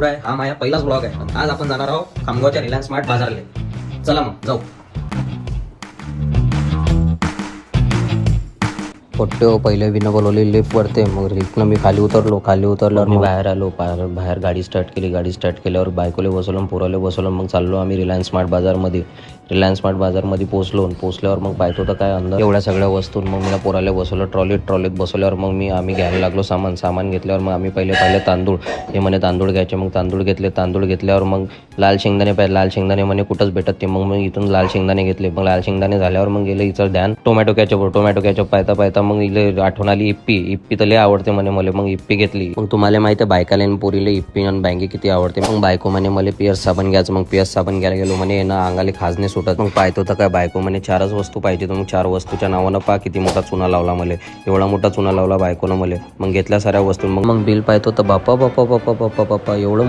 आहे. हा माझा पहिलाच ब्लॉग आहे. आज आपण जाणार आहोत खामगावच्या रिलायन्स स्मार्ट बाजारला. चला मग जाऊ. पट्टे पहिले विनं बोलवली लिफ्ट वरते. मग लिफ्टनं मी खाली उतरल्यावर मी बाहेर आलो. बाहेर गाडी स्टार्ट केल्यावर बायकोले बसवलं, पोराले बसवलं. मग चाललो आम्ही रिलायन्स स्मार्ट बाजारमध्ये पोचल्यावर मग पाहतो तर काय अंदर एवढ्या सगळ्या वस्तू. मग मला पोराले बसवलं ट्रॉलीत बसवल्यावर मग आम्ही घ्यायला लागलो सामान घेतल्यावर मग आम्ही पहिले तांदूळ, हे म्हणे तांदूळ घ्यायचे. मग तांदूळ घेतल्यावर मग लाल शेंगदाणे म्हणे कुठंच भेटत ते. मग इथून लाल शेंगदाणे घेतले. मग लाल शेंगदाणे झाल्यावर मग गेलं हिचं ध्यान टोमॅटो कॅचअप पाहता मग इले आठवण आली इप्पी तर लय आवडते म्हणे मला. मग इप्पी घेतली. मग तुम्हाला माहिती आहे बायकाला आणि पोरीले इप्पी आणि बँगी किती आवडते. मग बायको म्हणे मला पियर्स साबण घ्यायचं. मग पियर्स साबण घ्यायला गेलो. म्हणे ना अंगाले खाजने सुटत. मग पाहतो तर काय बायको म्हणे 4च वस्तू पाहिजे. तर मग 4 वस्तूच्या नावानं किती मोठा चुना लावला मला. एवढा मोठा चुना लावला बायकोनं मला. मग घेतल्या साऱ्या वस्तू. मग बिल पाहतो तर बाप्पा एवढं